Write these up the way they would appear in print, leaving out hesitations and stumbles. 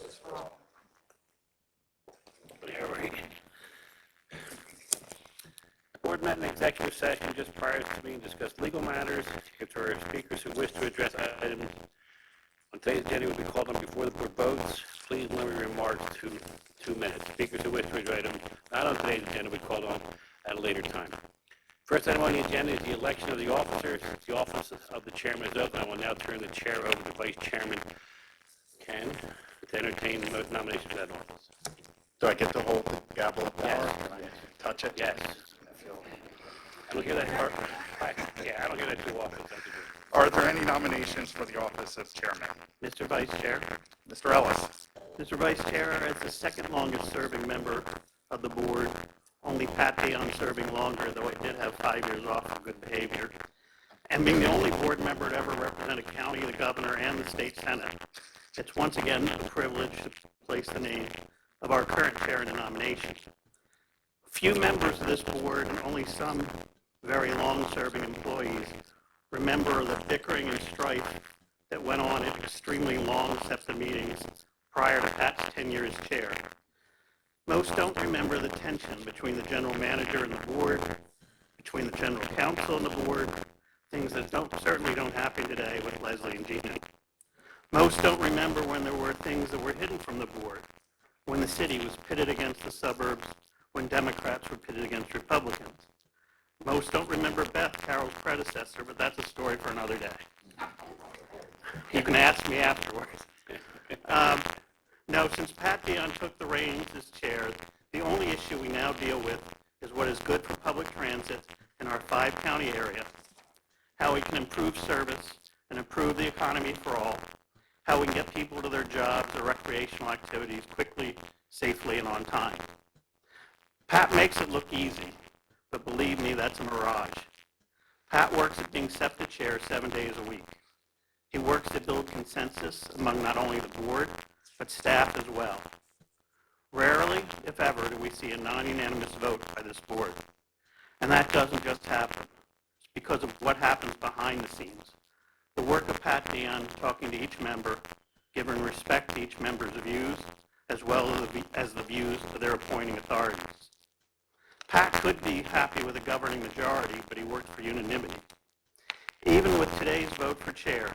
All right. Board met in executive session just prior to the meeting, discussed legal matters. If there are speakers who wish to address items on today's agenda, will be called on before the board votes. Please limit your remarks to 2 minutes. Speakers who wish to address items not on today's agenda will be called on at a later time. First item on the agenda is the election of the officers. The office of the chairman is open. I will now turn the chair over to Vice Chairman Ken to entertain the nomination for that office. Do I get to hold the gavel of power? Yes. Can I touch it? Yes. I don't hear that part. Yeah, I don't hear that too often. Are there any nominations for the office of chairman? Mr. Vice Chair. Mr. Ellis. Mr. Vice Chair, as the second longest serving member of the board, only Pat Dion serving longer, though I did have 5 years off for good behavior, and being the only board member to ever represent a county, the governor, and the state senate, it's once again a privilege to place the name of our current chair in the nomination. Few members of this board, and only some very long-serving employees, remember the bickering and strife that went on at extremely long SEPTA meetings prior to Pat's tenure as chair. Most don't remember the tension between the general manager and the board, between the general counsel and the board, things that certainly don't happen today with Leslie and Gina. Most don't remember when there were things that were hidden from the board, when the city was pitted against the suburbs, when Democrats were pitted against Republicans. Most don't remember Beth, Carol's predecessor, but that's a story for another day. You can ask me afterwards. No, since Pat Dion took the reins as chair, the only issue we now deal with is what is good for public transit in our 5-county area, how we can improve service and improve the economy for all, how we can get people to their jobs or recreational activities quickly, safely, and on time. Pat makes it look easy, but believe me, that's a mirage. Pat works at being SEPTA chair 7 days a week. He works to build consensus among not only the board, but staff as well. Rarely, if ever, do we see a non-unanimous vote by this board. And that doesn't just happen. It's because of what happens behind the scenes. The work of Pat Dion talking to each member, giving respect to each member's views, as well as the views of their appointing authorities. Pat could be happy with a governing majority, but he worked for unanimity. Even with today's vote for chair,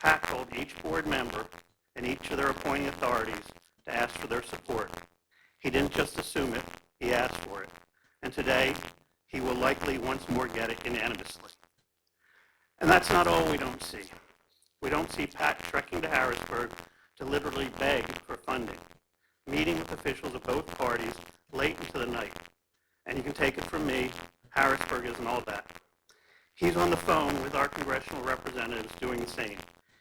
Pat told each board member and each of their appointing authorities to ask for their support. He didn't just assume it, he asked for it. And today, he will likely once more get it unanimously. And that's not all we don't see. We don't see Pat trekking to Harrisburg to literally beg for funding, meeting with officials of both parties late into the night. And you can take it from me, Harrisburg isn't all that. He's on the phone with our congressional representatives doing the same.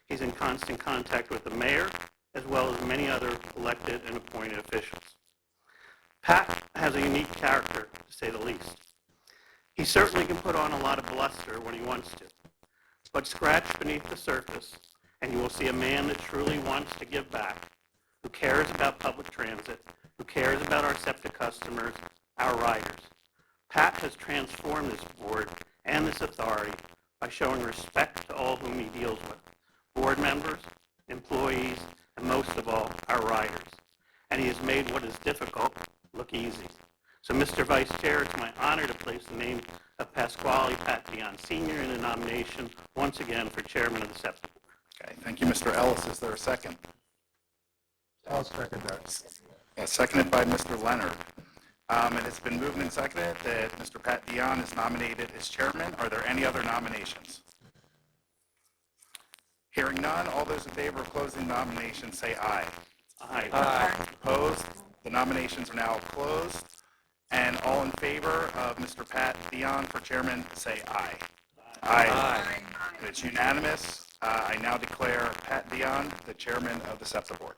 He's in constant contact with the mayor, as well as many other elected and appointed officials. Pat has a unique character, to say the least. He certainly can put on a lot of bluster when he wants to, but scratch beneath the surface, and you will see a man that truly wants to give back, who cares about public transit, who cares about our SEPTA customers, our riders. Pat has transformed this board and this authority by showing respect to all whom he deals with, board members, employees, and most of all, our riders. And he has made what is difficult look easy. So, Mr. Vice Chair, it's my honor to place the name of Pasquale Pat Dion Sr. in the nomination once again for chairman of the SEPTA board. Okay, thank you, Mr. Ellis. Is there a second? I'll second that. Seconded by Mr. Leonard. It has been moved and seconded that Mr. Pat Dion is nominated as chairman. Are there any other nominations? Hearing none, all those in favor of closing the nomination say aye. Aye. Aye. Opposed? The nominations are now closed. And all in favor of Mr. Pat Dion for chairman say aye. Aye. It's unanimous. I now declare Pat Dion the chairman of the SEPTA board.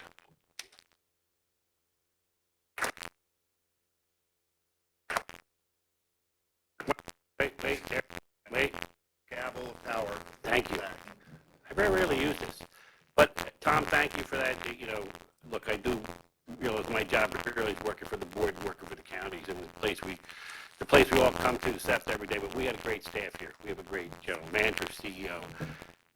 Wait. Gavel of power. Thank you. I very rarely use this. But, Tom, thank you for that. Look, I do realize my job really is working for the board, working for the counties, and the place we all come to, SEPTA, every day. But we had a great staff here. We have a great general manager, CEO,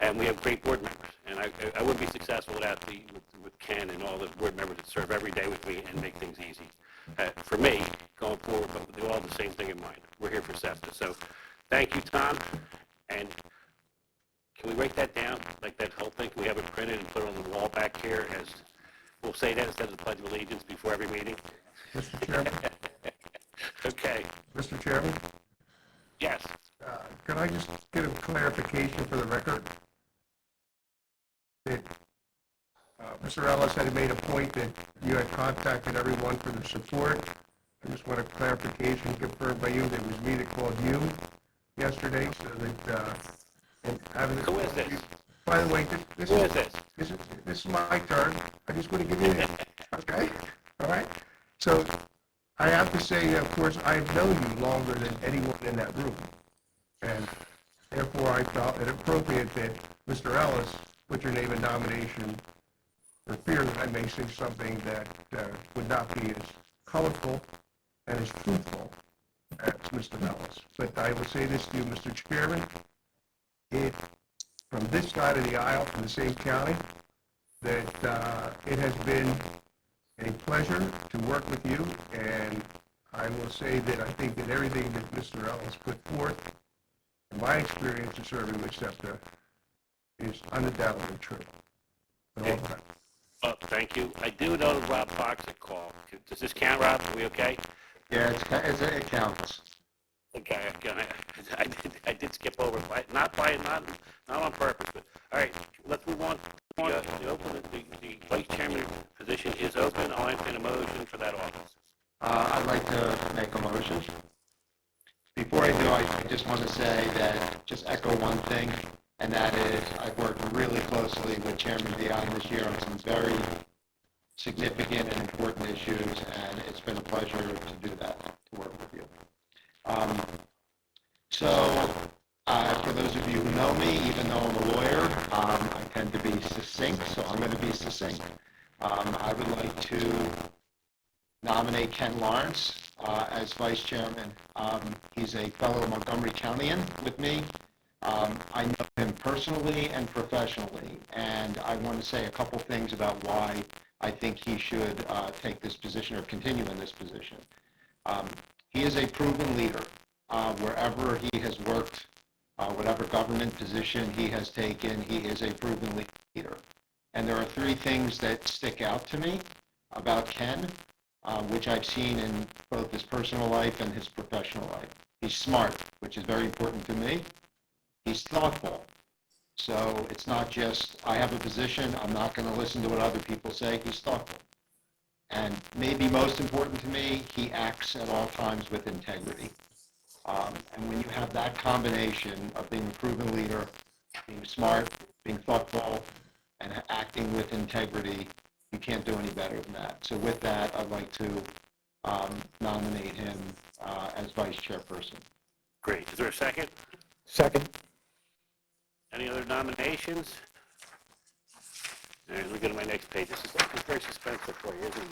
and we have great board members. And I wouldn't be successful with Ken and all the board members that serve every day with me and make things easy. For me, going forward, but with all the same thing in mind. We're here for SEPTA. So thank you, Tom. And can we write that down, like that whole thing? Can we have it printed and put it on the wall back here as, we'll say that instead of the Pledge of Allegiance before every meeting? Mr. Chairman? Okay. Mr. Chairman? Yes. Could I just get a clarification for the record? That Mr. Ellis had made a point that you had contacted everyone for their support. I just want a clarification confirmed by you that it was me that called you yesterday, so that, and having... Who is this? By the way, this Who is this? This is my turn. I just want to give you this. Okay? All right? So I have to say that, of course, I've known you longer than anyone in that room. And therefore, I felt it appropriate that Mr. Ellis put your name in nomination for fear that I may say something that would not be as colorful and as truthful as Mr. Ellis. But I will say this to you, Mr. Chairman. From this side of the aisle, from the same county, that it has been a pleasure to work with you, and I will say that I think that everything that Mr. Ellis put forth, in my experience of serving with SEPTA, is undoubtedly true. Okay. Oh, thank you. I do know that Rob Fox had called. Does this count, Rob? Are we okay? Yeah, it counts. Okay, I did skip over, not on purpose, but, all right, let's move on. The vice chairman position is open. I'll entertain a motion for that office. I'd like to make a motion. Before I do, I just want to say that, just echo one thing, and that is I've worked really closely with Chairman Dion this year on some very significant and important issues, and it's been a pleasure to do that, to work with you. For those of you who know me, even though I'm a lawyer, I tend to be succinct, so I'm going to be succinct. I would like to nominate Ken Lawrence as vice chairman. He's a fellow Montgomery Countyan with me. I know him personally and professionally, and I want to say a couple things about why I think he should take this position or continue in this position. He is a proven leader. Wherever he has worked, whatever government position he has taken, he is a proven leader. And there are three things that stick out to me about Ken, which I've seen in both his personal life and his professional life. He's smart, which is very important to me. He's thoughtful. So it's not just, I have a position, I'm not going to listen to what other people say. He's thoughtful. And maybe most important to me, he acts at all times with integrity. And when you have that combination of being a proven leader, being smart, being thoughtful, and acting with integrity, you can't do any better than that. So with that, I'd like to nominate him as vice chairperson. Great. Is there a second? Second. Any other nominations? All right, let me go to my next page. This is very suspenseful for you, isn't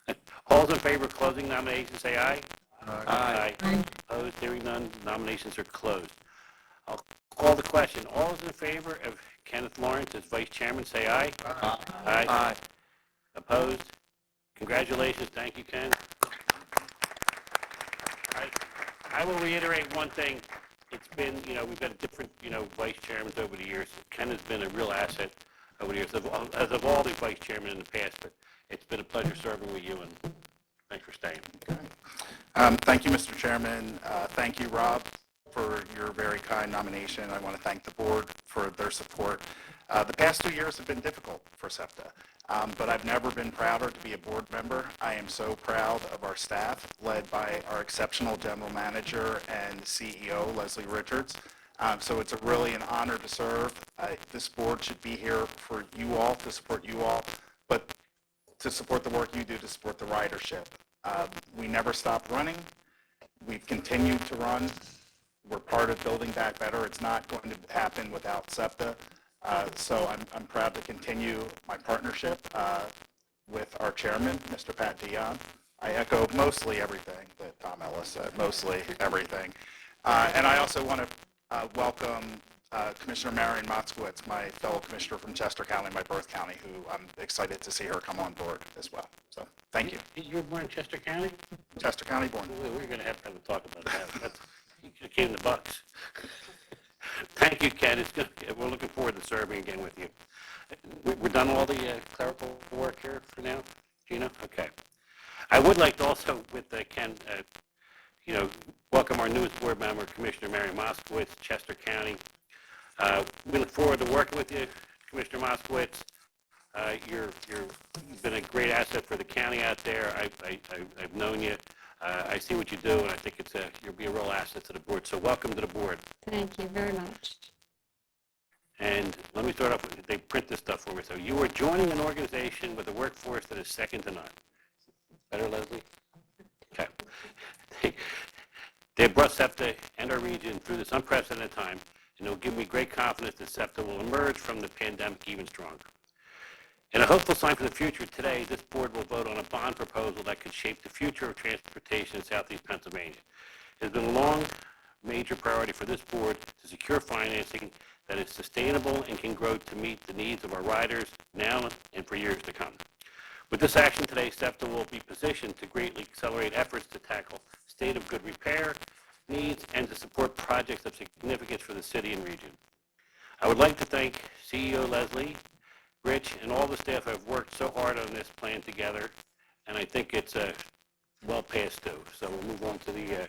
it? All's in favor of closing nominations, say aye. Aye. Opposed, hearing none, nominations are closed. I'll call the question. All those in favor of Kenneth Lawrence as vice chairman, say aye. Aye. Aye. Opposed? Congratulations. Thank you, Ken. I will reiterate one thing. It's been, we've had different, vice chairmen over the years. Ken has been a real asset over the years, as of all the vice chairmen in the past, but it's been a pleasure serving with you, and thanks for staying. Thank you, Mr. Chairman. Thank you, Rob, for your very kind nomination. I want to thank the board for their support. The past 2 years have been difficult for SEPTA, but I've never been prouder to be a board member. I am so proud of our staff, led by our exceptional general manager and CEO, Leslie Richards. So it's really an honor to serve. This board should be here for you all, to support you all, but to support the work you do to support the ridership. We never stopped running. We've continued to run. We're part of building back better. It's not going to happen without SEPTA. So I'm proud to continue my partnership with our chairman, Mr. Pat Dion. I echo mostly everything that Tom Ellis said, mostly everything. And I also want to welcome Commissioner Marion Motzkowitz, my fellow commissioner from Chester County, my birth county, who I'm excited to see her come on board as well. So, thank you. You were born in Chester County? Chester County born. We're going to have to talk about that. You should have came to Bucks. Thank you, Ken. We're looking forward to serving again with you. We're done all the clerical work here for now, Gina? Okay. I would like to also, with Ken, welcome our newest board member, Commissioner Mary Moskowitz, Chester County. We look forward to working with you, Commissioner Moskowitz. You've been a great asset for the county out there. I've known you. I see what you do, and I think you'll be a real asset to the board. So welcome to the board. Thank you very much. And let me start off with, they print this stuff for me. So you are joining an organization with a workforce that is second to none. Better, Leslie? Okay. They brought SEPTA and our region through this unprecedented time, and it will give me great confidence that SEPTA will emerge from the pandemic even stronger. In a hopeful sign for the future, today this board will vote on a bond proposal that could shape the future of transportation in southeast Pennsylvania. It has been a long, major priority for this board to secure financing that is sustainable and can grow to meet the needs of our riders now and for years to come. With this action today, SEPTA will be positioned to greatly accelerate efforts to tackle state of good repair needs and to support projects of significance for the city and region. I would like to thank CEO Leslie, Rich, and all the staff who have worked so hard on this plan together, and I think it's well past due. So we'll move on to the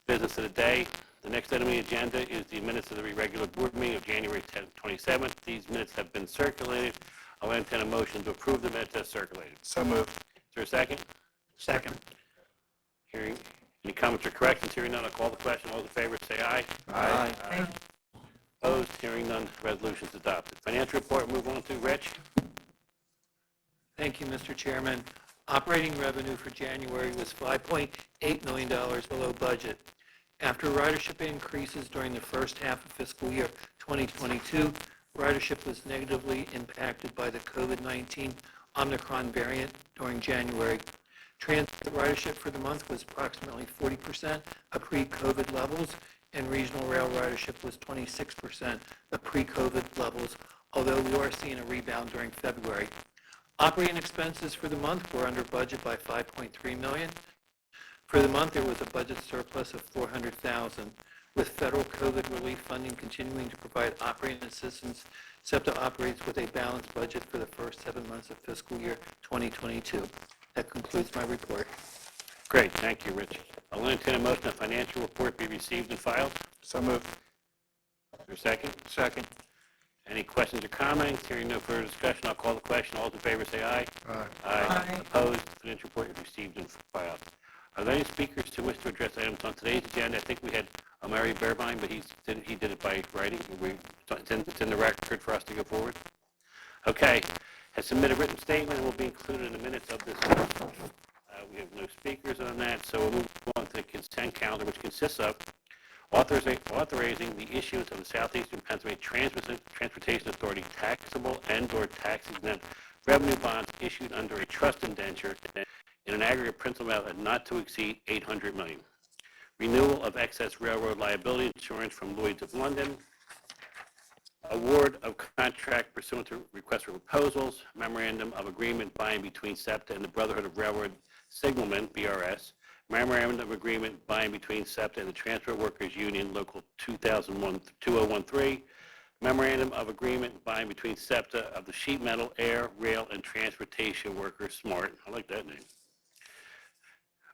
business of the day. The next item on the agenda is the minutes of the regular board meeting of January 10th, 27th. These minutes have been circulated. I'll entertain a motion to approve the minutes as circulated. So moved. Is there a second? Second. Hearing any comments or corrections? Hearing none, I'll call the question. All those in favor say aye. Aye. Opposed? Hearing none, resolution is adopted. Financial report, move on to Rich. Thank you, Mr. Chairman. Operating revenue for January was $5.8 million below budget. After ridership increases during the first half of fiscal year 2022, ridership was negatively impacted by the COVID-19 Omicron variant during January. Transit ridership for the month was approximately 40% of pre-COVID levels, and regional rail ridership was 26% of pre-COVID levels, although we are seeing a rebound during February. Operating expenses for the month were under budget by $5.3 million. For the month, there was a budget surplus of $400,000. With federal COVID relief funding continuing to provide operating assistance, SEPTA operates with a balanced budget for the first 7 months of fiscal year 2022. That concludes my report. Great, thank you, Rich. I'll entertain a motion that financial report be received and filed. So moved. Is there a second? Second. Any questions or comments? Hearing no further discussion, I'll call the question. All those in favor say aye. Aye. Aye. Opposed? Financial report is received and filed. Are there any speakers who wish to address items on today's agenda? I think we had Mary Berbine, but he did it by writing. It's in the record for us to go forward. Okay. Has submitted a written statement and will be included in the minutes of this meeting. We have no speakers on that, so we'll move on to the consent calendar, which consists of authorizing the issuance of the Southeastern Pennsylvania Transportation Authority taxable and/or tax-exempt revenue bonds issued under a trust indenture in an aggregate principal amount not to exceed $800 million. Renewal of excess railroad liability insurance from Lloyd's of London. Award of contract pursuant to request for proposals. Memorandum of agreement by and between SEPTA and the Brotherhood of Railroad Signalmen, BRS. Memorandum of agreement by and between SEPTA and the Transport Workers Union, Local 2013. Memorandum of agreement by and between SEPTA of the Sheet Metal, Air, Rail, and Transportation Workers, SMART. I like that name.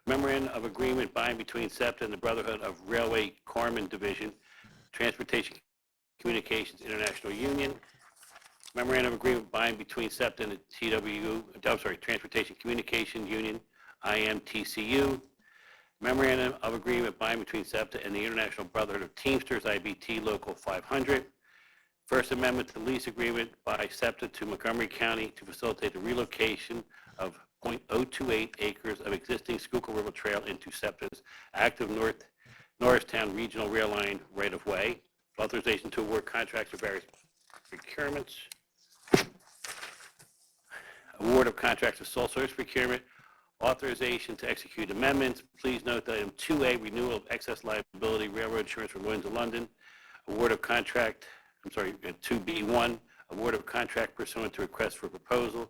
Memorandum of agreement by and between SEPTA and the Brotherhood of Railway Carmen Division, Transportation Communications International Union. Memorandum of agreement by and between SEPTA and the Transportation Communication Union, IMTCU. Memorandum of agreement by and between SEPTA and the International Brotherhood of Teamsters, IBT, Local 500. First Amendment to lease agreement by SEPTA to Montgomery County to facilitate the relocation of .028 acres of existing Schuylkill River Trail into SEPTA's active Norristown Regional Rail Line right-of-way. Authorization to award contracts for various procurements. Award of contracts for sole source procurement. Authorization to execute amendments. Please note that item 2A, renewal of excess liability railroad insurance for Lloyd's of London. award of contract, 2B1, award of contract pursuant to request for proposal.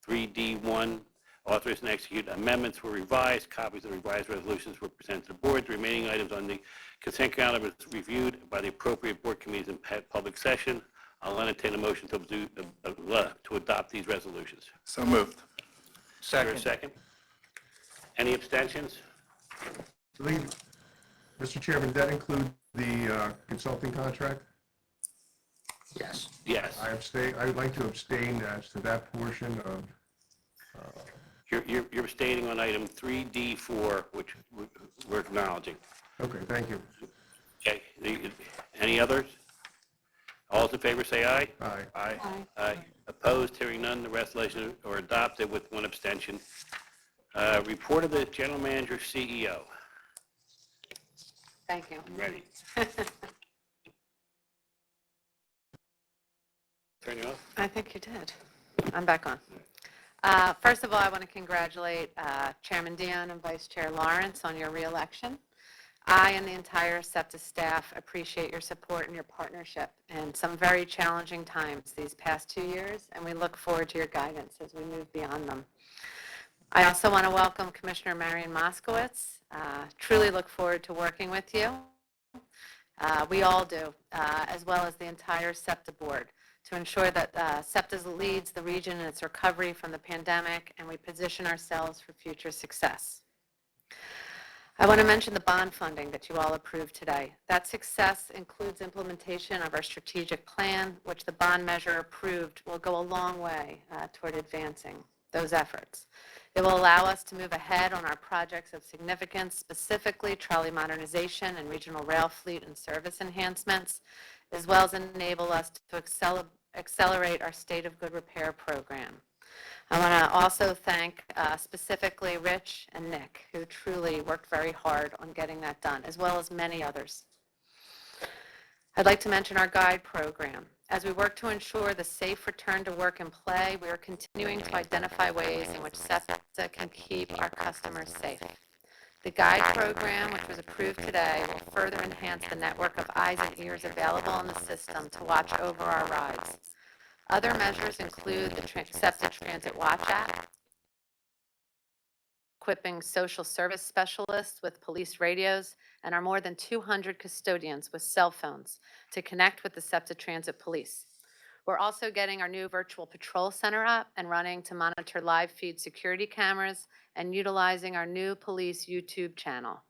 3D1, authorize and execute amendments were revised. Copies of the revised resolutions were presented to the board. The remaining items on the consent calendar was reviewed by the appropriate board committees in public session. I'll entertain a motion to adopt these resolutions. So moved. Is there a second? Any abstentions? Mr. Chairman, did that include the consulting contract? Yes. Yes. I would like to abstain as to that portion of, You're abstaining on item 3D4, which we're acknowledging. okay, thank you. Okay. Any others? All in favor say aye. Aye. Aye. Aye. Opposed, hearing none, the resolution are adopted with one abstention. Report of the General Manager, CEO. Thank you. Ready. Turn you off? I think you did. I'm back on. First of all, I want to congratulate Chairman Dion and Vice Chair Lawrence on your reelection. I and the entire SEPTA staff appreciate your support and your partnership in some very challenging times these past 2 years, and we look forward to your guidance as we move beyond them. I also want to welcome Commissioner Marian Moskowitz. Truly look forward to working with you. We all do, as well as the entire SEPTA board, to ensure that SEPTA leads the region in its recovery from the pandemic, and we position ourselves for future success. I want to mention the bond funding that you all approved today. That success includes implementation of our strategic plan, which the bond measure approved will go a long way toward advancing those efforts. It will allow us to move ahead on our projects of significance, specifically trolley modernization and regional rail fleet and service enhancements, as well as enable us to accelerate our State of Good Repair program. I want to also thank specifically Rich and Nick, who truly worked very hard on getting that done, as well as many others. I'd like to mention our guide program. As we work to ensure the safe return to work and play, we are continuing to identify ways in which SEPTA can keep our customers safe. The guide program, which was approved today, will further enhance the network of eyes and ears available in the system to watch over our rides. Other measures include the SEPTA Transit Watch app, equipping social service specialists with police radios, and our more than 200 custodians with cell phones to connect with the SEPTA Transit Police. We're also getting our new virtual patrol center up and running to monitor live feed security cameras and utilizing our new police YouTube channel.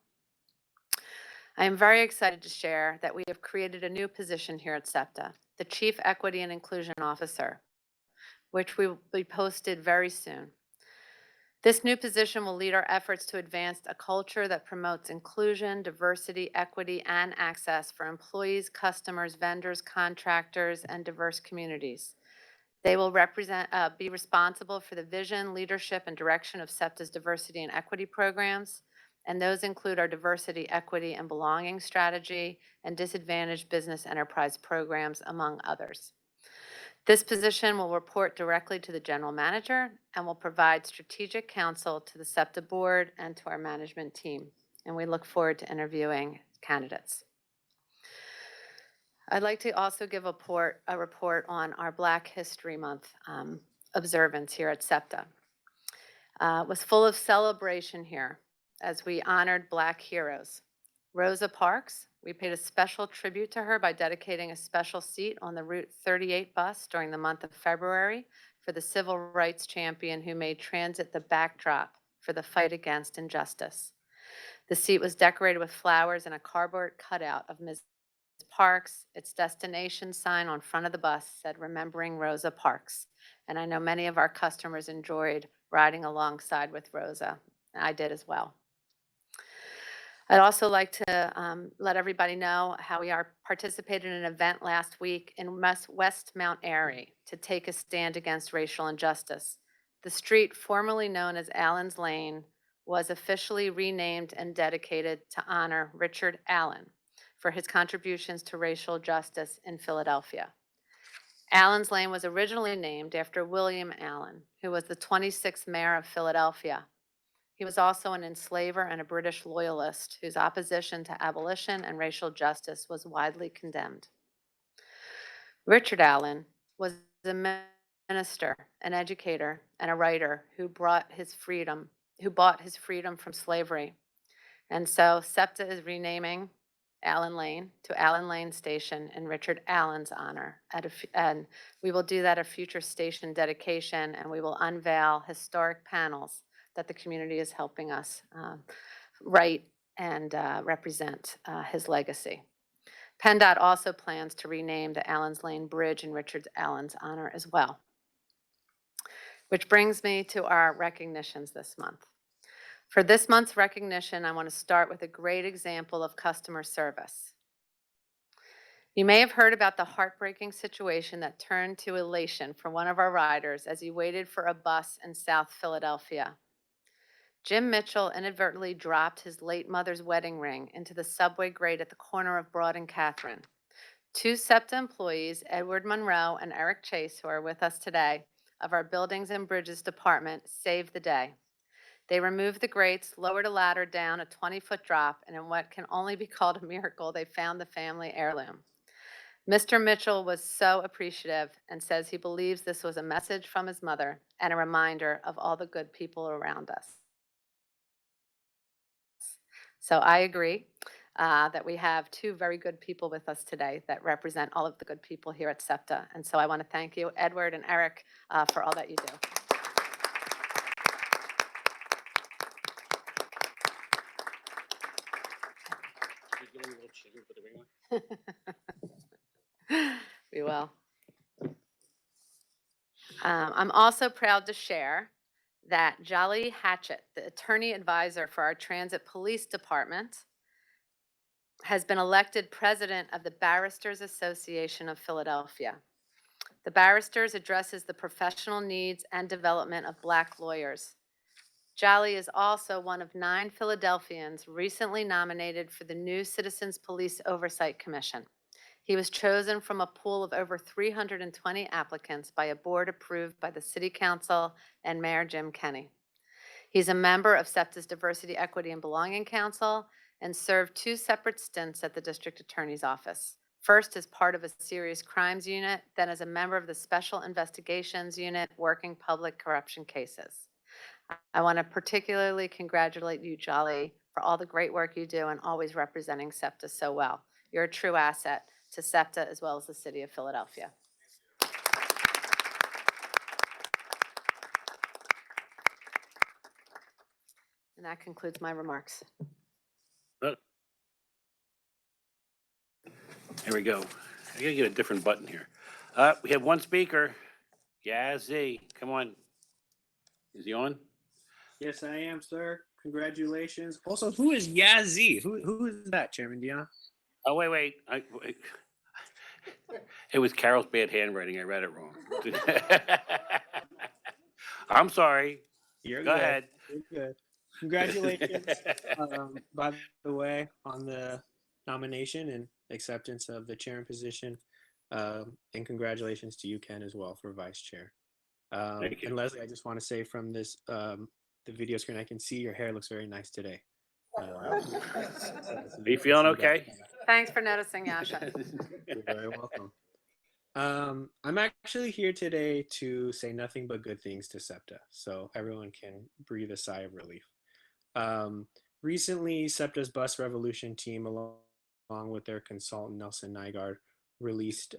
I am very excited to share that we have created a new position here at SEPTA, the Chief Equity and Inclusion Officer, which will be posted very soon. This new position will lead our efforts to advance a culture that promotes inclusion, diversity, equity, and access for employees, customers, vendors, contractors, and diverse communities. They will be responsible for the vision, leadership, and direction of SEPTA's diversity and equity programs, and those include our diversity, equity, and belonging strategy and disadvantaged business enterprise programs, among others. This position will report directly to the general manager and will provide strategic counsel to the SEPTA board and to our management team, and we look forward to interviewing candidates. I'd like to also give a report on our Black History Month observance here at SEPTA. It was full of celebration here as we honored Black heroes. Rosa Parks, we paid a special tribute to her by dedicating a special seat on the Route 38 bus during the month of February for the civil rights champion who made transit the backdrop for the fight against injustice. The seat was decorated with flowers and a cardboard cutout of Ms. Parks. Its destination sign on front of the bus said, "Remembering Rosa Parks." And I know many of our customers enjoyed riding alongside with Rosa. I did as well. I'd also like to let everybody know how we participated in an event last week in West Mount Airy to take a stand against racial injustice. The street formerly known as Allen's Lane was officially renamed and dedicated to honor Richard Allen for his contributions to racial justice in Philadelphia. Allen's Lane was originally named after William Allen, who was the 26th mayor of Philadelphia. He was also an enslaver and a British loyalist whose opposition to abolition and racial justice was widely condemned. Richard Allen was a minister, an educator, and a writer who bought his freedom from slavery. And so SEPTA is renaming Allen Lane to Allen Lane Station in Richard Allen's honor. And we will do that at a future station dedication, and we will unveil historic panels that the community is helping us write and represent his legacy. PennDOT also plans to rename the Allens Lane Bridge in Richard Allen's honor as well. Which brings me to our recognitions this month. For this month's recognition, I want to start with a great example of customer service. You may have heard about the heartbreaking situation that turned to elation for one of our riders as he waited for a bus in South Philadelphia. Jim Mitchell inadvertently dropped his late mother's wedding ring into the subway grate at the corner of Broad and Catherine. Two SEPTA employees, Edward Monroe and Eric Chase, who are with us today, of our Buildings and Bridges Department, saved the day. They removed the grates, lowered a ladder down a 20-foot drop, and in what can only be called a miracle, they found the family heirloom. Mr. Mitchell was so appreciative and says he believes this was a message from his mother and a reminder of all the good people around us. So I agree that we have two very good people with us today that represent all of the good people here at SEPTA. And so I want to thank you, Edward and Eric, for all that you do. We will. I'm also proud to share that Jolly Hatchett, the attorney advisor for our Transit Police Department, has been elected president of the Barristers Association of Philadelphia. The Barristers addresses the professional needs and development of Black lawyers. Jolly is also one of 9 Philadelphians recently nominated for the new Citizens Police Oversight Commission. He was chosen from a pool of over 320 applicants by a board approved by the City Council and Mayor Jim Kenney. He's a member of SEPTA's Diversity, Equity, and Belonging Council and served 2 separate stints at the District Attorney's Office. First as part of a serious crimes unit, then as a member of the Special Investigations Unit working public corruption cases. I want to particularly congratulate you, Jolly, for all the great work you do and always representing SEPTA so well. You're a true asset to SEPTA as well as the City of Philadelphia. And that concludes my remarks. Here we go. I gotta get a different button here. We have one speaker. Yazzie, come on. Is he on? Yes, I am, sir. Congratulations. Also, who is Yazzie? Who is that, Chairman Dion? Oh, wait. It was Carol's bad handwriting. I read it wrong. I'm sorry. You're Go good. ahead. You're good. Congratulations, by the way, on the nomination and acceptance of the chairman position. And congratulations to you, Ken, as well, for vice chair. Thank you. And Leslie, I just want to say from this, the video screen, I can see your hair looks very nice today. Are you feeling okay? Thanks for noticing, Yasha. You're very welcome. I'm actually here today to say nothing but good things to SEPTA, so everyone can breathe a sigh of relief. Recently, SEPTA's Bus Revolution team, along with their consultant Nelson Nygaard, released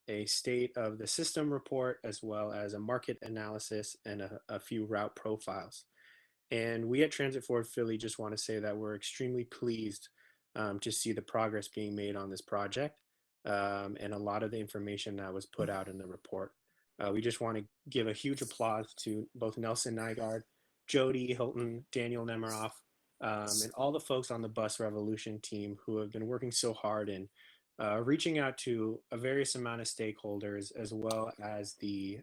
a state of the system report as well as a market analysis and a few route profiles. And we at Transit Forward Philly just want to say that we're extremely pleased to see the progress being made on this project and a lot of the information that was put out in the report. We just want to give a huge applause to both Nelson Nygaard, Jody Hilton, Daniel Nemiroff, and all the folks on the Bus Revolution team who have been working so hard and reaching out to a various amount of stakeholders as well as the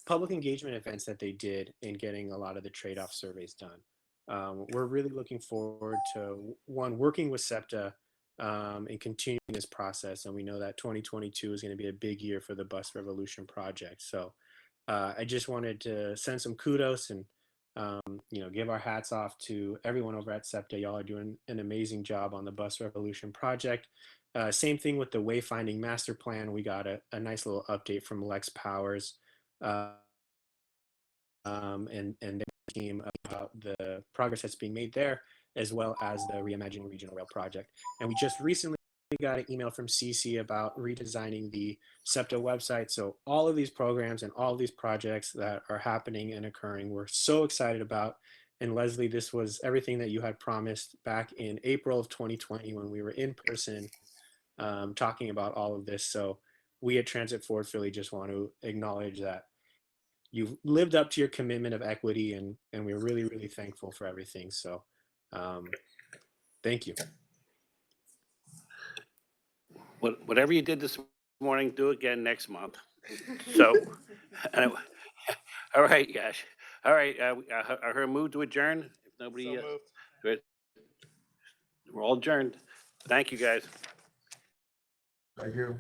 public engagement events that they did in getting a lot of the trade-off surveys done. We're really looking forward to, one, working with SEPTA and continuing this process. And we know that 2022 is going to be a big year for the Bus Revolution project. So I just wanted to send some kudos and give our hats off to everyone over at SEPTA. Y'all are doing an amazing job on the Bus Revolution project. Same thing with the Wayfinding Master Plan. We got a nice little update from Lex Powers and their team about the progress that's being made there, as well as the Reimagining Regional Rail project. And we just recently got an email from CC about redesigning the SEPTA website. So all of these programs and all of these projects that are happening and occurring, we're so excited about. And Leslie, this was everything that you had promised back in April of 2020 when we were in person talking about all of this. So we at Transit Forward Philly just want to acknowledge that you've lived up to your commitment of equity, and we're really, really thankful for everything. So thank you. Whatever you did this morning, do again next month. So, all right, guys. All right, I heard a move to adjourn. If nobody, So moved. good. We're all adjourned. Thank you, guys. Thank you.